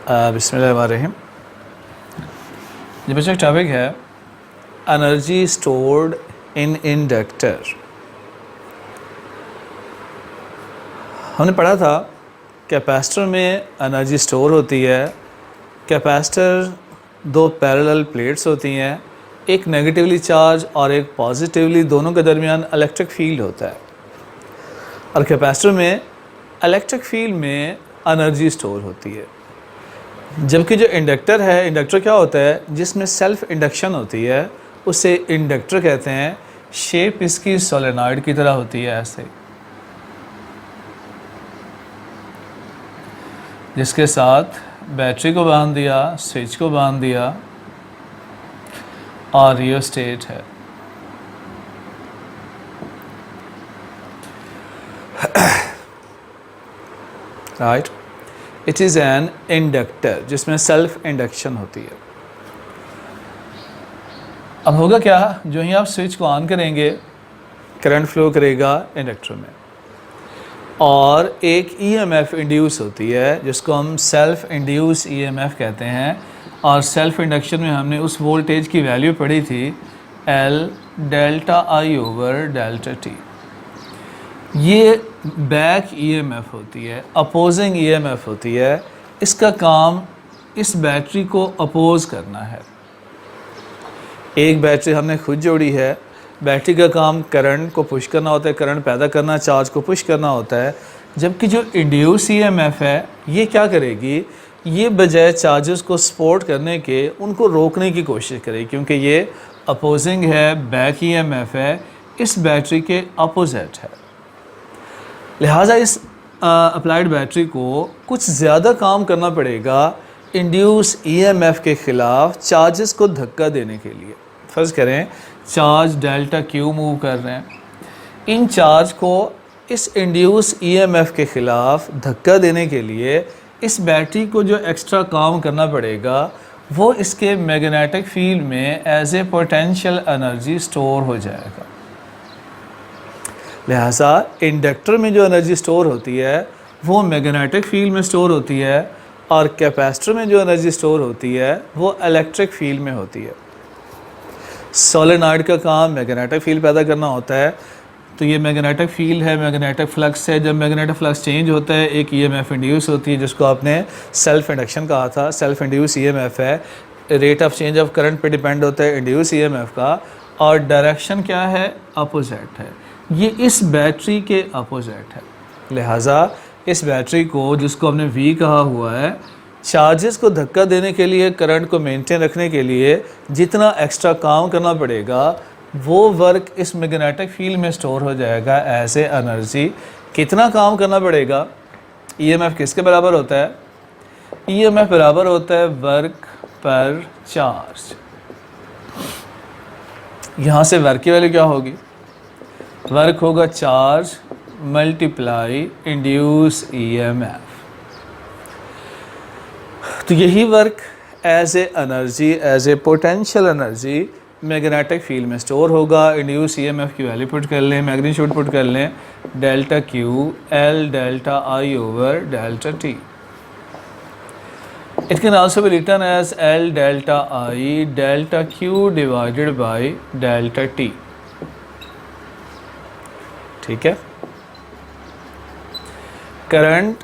बिस्मिल्लाहिर्रहमानिर्रहीम। ये बच्चा टॉपिक है एनर्जी स्टोर्ड इन इंडक्टर। हमने पढ़ा था कैपेसिटर में एनर्जी स्टोर होती है। कैपेसिटर दो पैरेलल प्लेट्स होती हैं, एक नेगेटिवली चार्ज और एक पॉजिटिवली, दोनों के दरमियान इलेक्ट्रिक फील्ड होता है। और कैपेसिटर में इलेक्ट्रिक फील्ड में एनर्जी स्टोर होती है। जबकि जो इंडक्टर है, इंडक्टर क्या होता है, जिसमें सेल्फ इंडक्शन होती है, उसे इंडक्टर कहते हैं। शेप इसकी सोलेनॉइड की तरह होती है, ऐसे, जिसके साथ बैटरी को बांध दिया, स्विच को बांध दिया और रियोस्टेट है। Right, it is an inductor जिसमें सेल्फ इंडक्शन होती है। अब होगा क्या, जो ही आप स्विच को ऑन करेंगे करंट फ्लो करेगा इंडक्टर में और एक ईएमएफ इंड्यूस होती है जिसको हम सेल्फ इंड्यूस ईएमएफ कहते हैं। और सेल्फ इंडक्शन में हमने उस वोल्टेज की वैल्यू पढ़ी थी, L delta I over delta T. ये बैक ईएमएफ होती है, अपोजिंग ईएमएफ होती है। इसका काम इस बैटरी को अपोज करना है। एक बैटरी हमने खुद जोड़ी है, बैटरी का काम करंट को पुश करना होता है, करंट पैदा करना, चार्ज को पुश करना होता है। जबकि जो इंड्यूस ईएमएफ है, ये क्या करेगी, ये बजाय चार्जेस को सपोर्ट करने के उनको रोकने की कोशिश करेगी, क्योंकि ये अपोजिंग है, बैक ईएमएफ है, इस बैटरी के अपोजिट है। लिहाजा इस अप्लाइड बैटरी को कुछ ज़्यादा काम करना पड़ेगा इंड्यूस ईएमएफ के ख़िलाफ़ चार्जेस को धक्का देने के लिए। फ़र्ज़ करें चार्ज डेल्टा क्यू मूव कर रहे हैं, इन चार्ज को इस इंड्यूस ईएमएफ के ख़िलाफ़ धक्का देने के लिए इस बैटरी को जो एक्स्ट्रा काम करना पड़ेगा वो इसके मैग्नेटिक फील्ड में as a potential energy store हो जाएगा। लिहाजा इंडक्टर में जो एनर्जी स्टोर होती है वो मैग्नेटिक फील्ड में स्टोर होती है और कैपेसिटर में जो एनर्जी स्टोर होती है वो इलेक्ट्रिक फील्ड में होती है। सोलेनॉइड का काम मैग्नेटिक फील्ड पैदा करना होता है, तो ये मैग्नेटिक फील्ड है, मैग्नेटिक फ्लक्स है। जब मैग्नेटिक फ्लक्स चेंज होता है, एक ईएमएफ इंड्यूस होती है जिसको आपने सेल्फ इंडक्शन कहा था। सेल्फ इंड्यूस ईएमएफ है, rate of change of current पे डिपेंड होता है इंड्यूस ईएमएफ का, और डायरेक्शन क्या है, अपोजिट है। ये इस बैटरी के अपोजिट है। लिहाजा इस बैटरी को, जिसको हमने वी कहा हुआ है, चार्जेस को धक्का देने के लिए, करंट को मेंटेन रखने के लिए जितना एक्स्ट्रा काम करना पड़ेगा वो वर्क इस मैग्नेटिक फील्ड में स्टोर हो जाएगा एज ए एनर्जी। कितना काम करना पड़ेगा, ईएमएफ किसके बराबर होता है, ईएमएफ बराबर होता है वर्क पर चार्ज। यहाँ से वर्क की वैल्यू क्या होगी, वर्क होगा चार्ज मल्टीप्लाई इंड्यूस ईएमएफ। तो यही work as a energy, as a potential energy magnetic field में स्टोर होगा। इंड्यूस ईएमएफ की वैल्यू पुट कर लें, मैग्नीट्यूड पुट कर लें, delta Q L delta I over delta T. It can also be written as L delta I delta Q divided by delta T. ठीक है, current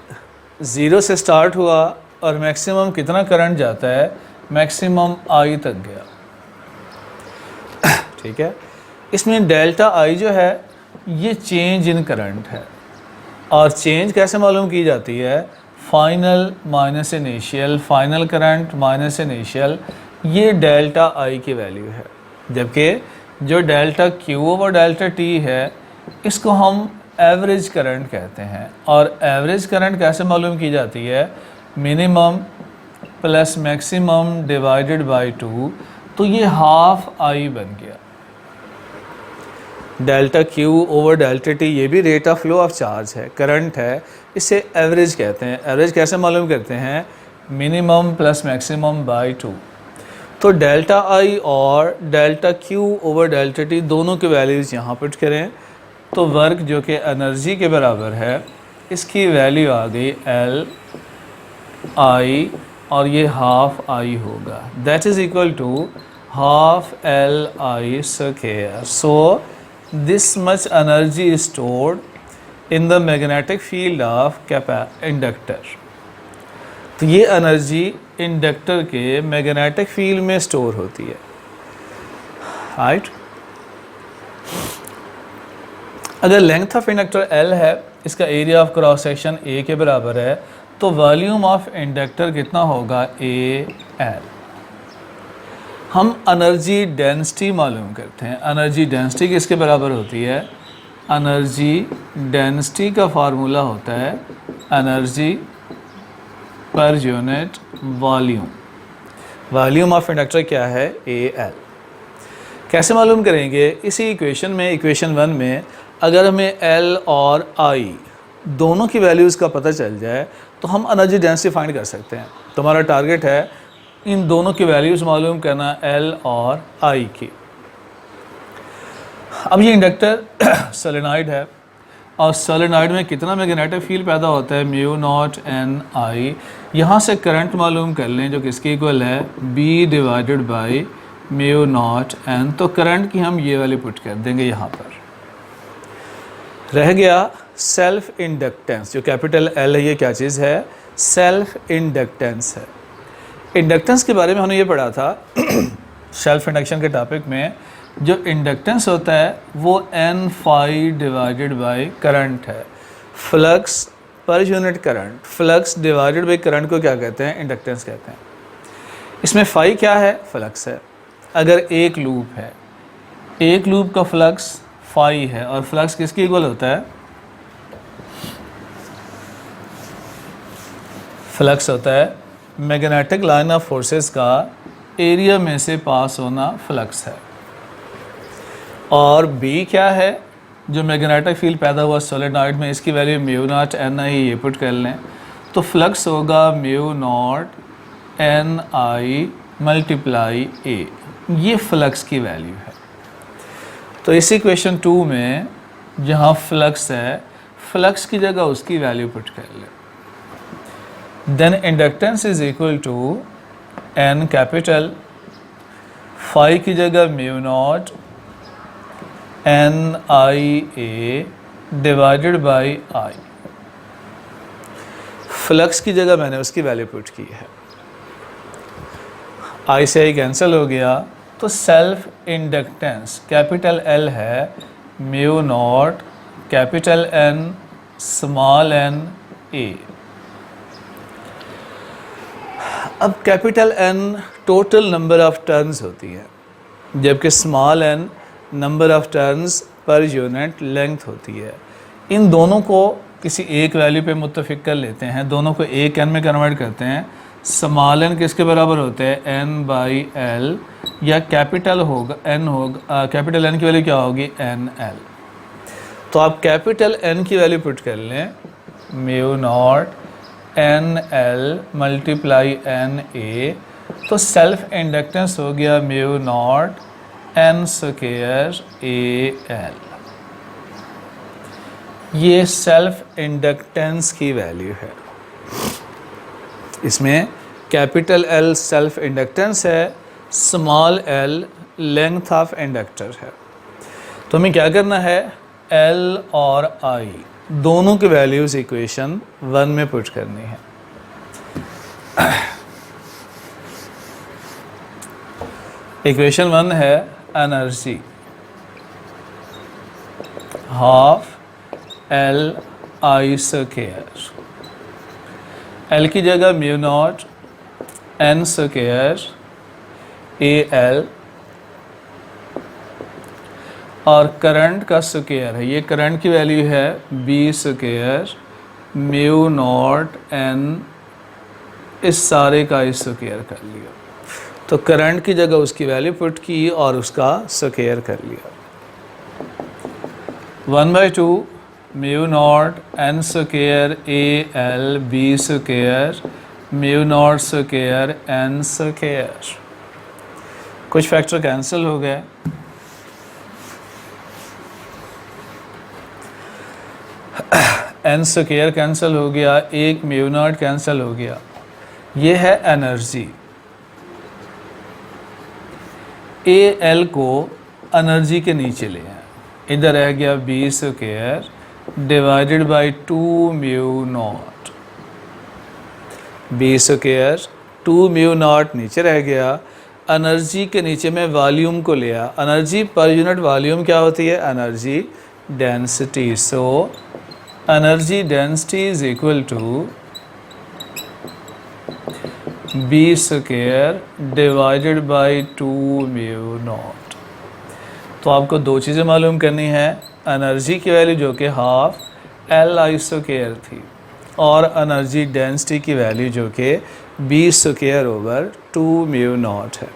zero से start हुआ और मैक्सिमम कितना करंट जाता है, मैक्सिमम आई तक गया। ठीक है, इसमें डेल्टा आई जो है ये चेंज इन करंट है। और चेंज कैसे मालूम की जाती है, final minus initial, final current minus initial, ये डेल्टा आई की वैल्यू है। जबकि जो delta Q over delta T है इसको हम एवरेज करंट कहते हैं। और एवरेज करंट कैसे मालूम की जाती है, minimum plus maximum divided by 2, तो ये हाफ आई बन गया। Delta Q over delta T ये भी rate of flow of charge है, करंट है, इसे एवरेज कहते हैं। एवरेज कैसे मालूम करते हैं, मिनिमम प्लस मैक्सिमम बाय 2। तो डेल्टा आई और delta Q over delta T दोनों के वैल्यूज़ यहाँ पुट करें तो वर्क जो कि एनर्जी के बराबर है, इसकी वैल्यू आ गई एल आई और ये हाफ आई होगा, that is equal to half L I square. So this much energy is stored in the magnetic field of inductor. तो ये एनर्जी इंडक्टर के मैग्नेटिक फील्ड में स्टोर होती है, राइट. अगर लेंथ ऑफ इंडक्टर L है, इसका area of cross section A के बराबर है, तो वॉल्यूम ऑफ इंडक्टर कितना होगा, AL. हम एनर्जी डेंसिटी मालूम करते हैं. एनर्जी डेंसिटी किसके बराबर होती है, एनर्जी डेंसिटी का फार्मूला होता है energy per unit volume. Volume of inductor क्या है, AL. कैसे मालूम करेंगे, इसी इक्वेशन में, इक्वेशन 1 में अगर हमें L और I दोनों की वैल्यूज़ का पता चल जाए तो हम एनर्जी डेंसिटी फाइंड कर सकते हैं. तो हमारा टारगेट है इन दोनों की वैल्यूज़ मालूम करना, L और I की. अब ये इंडक्टर सोलेनॉइड है और सोलेनॉइड में कितना मैग्नेटिक फील्ड पैदा होता है, म्यू नॉट एन आई. यहाँ से करंट मालूम कर लें जो किसके इक्वल है, B divided by mu naught N. तो करंट की हम ये वाली पुट कर देंगे यहाँ पर. रह गया सेल्फ इंडक्टेंस, जो कैपिटल L है, ये क्या चीज़ है, सेल्फ इंडक्टेंस है. इंडक्टेंस के बारे में हमने ये पढ़ा था सेल्फ इंडक्शन के टॉपिक में. जो इंडक्टेंस होता है वो N phi divided by current है. फ्लक्स पर unit current, flux divided by current को क्या कहते हैं, इंडक्टेंस कहते हैं. इसमें फाई क्या है, फ्लक्स है. अगर एक लूप है, एक लूप का फ्लक्स फाई है, और फ्लक्स किसके इक्वल होता है, फ्लक्स होता है मैग्नेटिक लाइन ऑफ फोर्सेस का एरिया में से पास होना फ्लक्स है. और B क्या है, जो मैग्नेटिक फील्ड पैदा हुआ सोलेनॉइड में, इसकी वैल्यू म्यू नॉट एन आई, ये पुट कर लें. तो फ्लक्स होगा mu naught N I multiply A. ये फ्लक्स की वैल्यू है. तो इस इक्वेशन 2 में जहाँ फ्लक्स है, फ्लक्स की जगह उसकी वैल्यू पुट कर लें. Then inductance is equal to N capital, phi की जगह mu naught N I A divided by I. Flux की जगह मैंने उसकी वैल्यू पुट की है. I से I कैंसिल हो गया, तो सेल्फ इंडक्टेंस कैपिटल L है mu naught capital N small n A. अब capital N total number of turns होती है, जबकि small n number of turns per unit length होती है. इन दोनों को किसी एक वैल्यू पे मुत्तफिक कर लेते हैं, दोनों को एक n में कन्वर्ट करते हैं. स्मॉल n किसके बराबर होते हैं, n बाई एल, या कैपिटल होगा n होगा, कैपिटल N की वैल्यू क्या होगी, NL. तो आप कैपिटल N की वैल्यू पुट कर लें, mu naught NL multiply NA. तो सेल्फ इंडक्टेंस हो गया mu naught N square AL. ये सेल्फ इंडक्टेंस की वैल्यू है. इसमें कैपिटल L सेल्फ इंडक्टेंस है, small l length of inductor है. तो हमें क्या करना है, L और I दोनों की वैल्यूज़ इक्वेशन 1 में पुट करनी है. इक्वेशन 1 है energy half L I square. L की जगह mu not N square AL, और करंट का स्क्वायर है, ये करंट की वैल्यू है B square mu naught N, इस सारे का इस स्क्वायर कर लिया. तो करंट की जगह उसकी वैल्यू पुट की और उसका स्क्वायर कर लिया. 1/2 mu naught N square AL B square mu naught square N square. कुछ फैक्टर कैंसिल हो गए. N स्क्वायर कैंसिल हो गया, एक म्यू नॉट कैंसिल हो गया. ये है एनर्जी, ए एल को एनर्जी के नीचे ले आए, इधर रह गया B square divided by 2 mu naught, B square 2 mu naught नीचे रह गया, एनर्जी के नीचे मैं वॉल्यूम को लिया, एनर्जी पर यूनिट वॉल्यूम क्या होती है, energy density, so energy density is equal to B square divided by 2 mu naught. तो आपको दो चीज़ें मालूम करनी है, एनर्जी की वैल्यू जो कि हाफ एल आई स्क्वायर थी और एनर्जी डेंसिटी की वैल्यू जो कि B square over 2 mu naught है।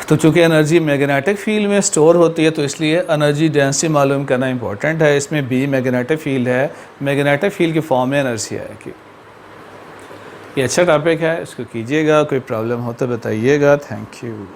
तो चूँकि एनर्जी मैग्नेटिक फील्ड में स्टोर होती है तो इसलिए एनर्जी डेंसिटी मालूम करना इंपॉर्टेंट है। इसमें बी मैग्नेटिक फील्ड है, मैग्नेटिक फील्ड की फॉर्म में एनर्जी आएगी। ये अच्छा टॉपिक है, इसको कीजिएगा, कोई प्रॉब्लम हो तो बताइएगा। Thank you.